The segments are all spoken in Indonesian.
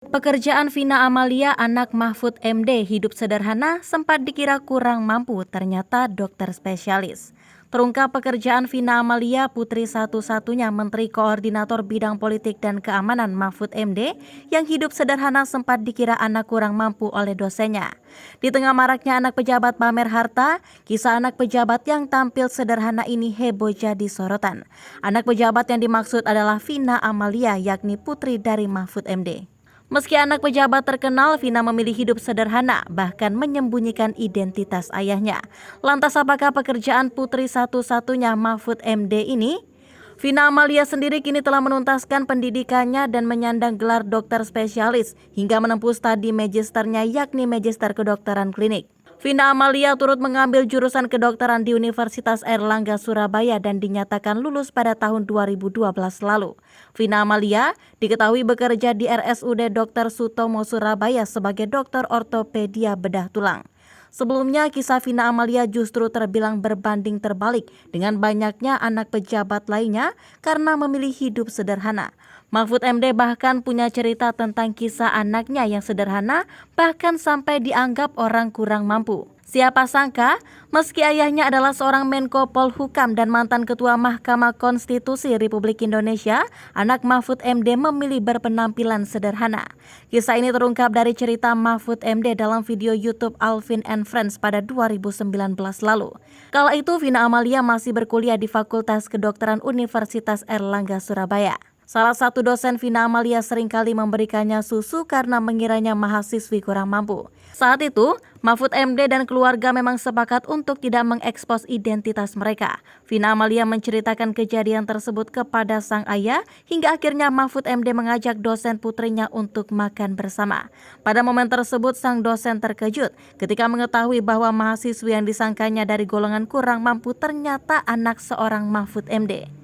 Pekerjaan Vina Amalia, anak Mahfud MD, hidup sederhana, sempat dikira kurang mampu, ternyata dokter spesialis. Terungkap pekerjaan Vina Amalia, putri satu-satunya Menteri Koordinator Bidang Politik dan Keamanan Mahfud MD, yang hidup sederhana sempat dikira anak kurang mampu oleh dosennya. Di tengah maraknya anak pejabat pamer harta, kisah anak pejabat yang tampil sederhana ini heboh jadi sorotan. Anak pejabat yang dimaksud adalah Vina Amalia, yakni putri dari Mahfud MD. Meski anak pejabat terkenal, Vina memilih hidup sederhana, bahkan menyembunyikan identitas ayahnya. Lantas apakah pekerjaan putri satu-satunya Mahfud MD ini? Vina Amalia sendiri kini telah menuntaskan pendidikannya dan menyandang gelar dokter spesialis hingga menempuh studi magisternya, yakni magister kedokteran klinik. Vina Amalia turut mengambil jurusan kedokteran di Universitas Airlangga Surabaya dan dinyatakan lulus pada tahun 2012 lalu. Vina Amalia diketahui bekerja di RSUD Dr. Sutomo Surabaya sebagai dokter ortopedia bedah tulang. Sebelumnya, kisah Vina Amalia justru terbilang berbanding terbalik dengan banyaknya anak pejabat lainnya karena memilih hidup sederhana. Mahfud MD bahkan punya cerita tentang kisah anaknya yang sederhana, bahkan sampai dianggap orang kurang mampu. Siapa sangka, meski ayahnya adalah seorang Menko Polhukam dan mantan Ketua Mahkamah Konstitusi Republik Indonesia, anak Mahfud MD memilih berpenampilan sederhana. Kisah ini terungkap dari cerita Mahfud MD dalam video YouTube Alvin and Friends pada 2019 lalu. Kala itu, Vina Amalia masih berkuliah di Fakultas Kedokteran Universitas Airlangga Surabaya. Salah satu dosen Vina Amalia seringkali memberikannya susu karena mengiranya mahasiswi kurang mampu. Saat itu, Mahfud MD dan keluarga memang sepakat untuk tidak mengekspos identitas mereka. Vina Amalia menceritakan kejadian tersebut kepada sang ayah hingga akhirnya Mahfud MD mengajak dosen putrinya untuk makan bersama. Pada momen tersebut, sang dosen terkejut ketika mengetahui bahwa mahasiswi yang disangkanya dari golongan kurang mampu ternyata anak seorang Mahfud MD.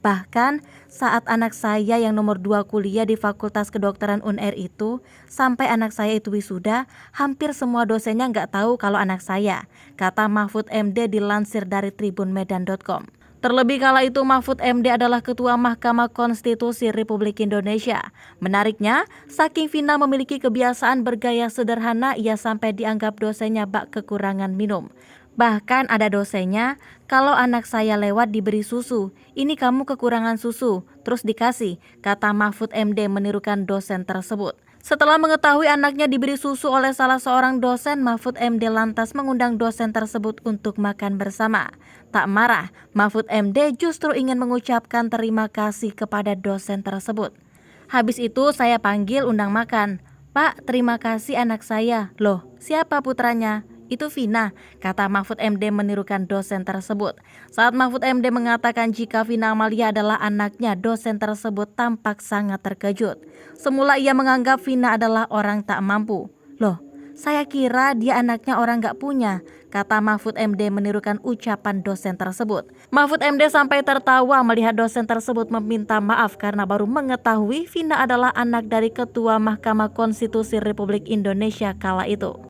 Bahkan saat anak saya yang nomor 2 kuliah di Fakultas Kedokteran UNR itu, sampai anak saya itu wisuda, hampir semua dosennya nggak tahu kalau anak saya, kata Mahfud MD dilansir dari tribunmedan.com. Terlebih kala itu Mahfud MD adalah Ketua Mahkamah Konstitusi Republik Indonesia. Menariknya, saking Vina memiliki kebiasaan bergaya sederhana, ia sampai dianggap dosennya bak kekurangan minum. Bahkan ada dosennya, kalau anak saya lewat diberi susu, ini kamu kekurangan susu, terus dikasih, kata Mahfud MD menirukan dosen tersebut. Setelah mengetahui anaknya diberi susu oleh salah seorang dosen, Mahfud MD lantas mengundang dosen tersebut untuk makan bersama. Tak marah, Mahfud MD justru ingin mengucapkan terima kasih kepada dosen tersebut. Habis itu saya panggil undang makan. Pak, terima kasih anak saya. Loh, siapa putranya? Itu Vina, kata Mahfud MD menirukan dosen tersebut. Saat Mahfud MD mengatakan jika Vina Amalia adalah anaknya, dosen tersebut tampak sangat terkejut. Semula ia menganggap Vina adalah orang tak mampu. Loh, saya kira dia anaknya orang gak punya, kata Mahfud MD menirukan ucapan dosen tersebut. Mahfud MD sampai tertawa melihat dosen tersebut meminta maaf karena baru mengetahui Vina adalah anak dari Ketua Mahkamah Konstitusi Republik Indonesia kala itu.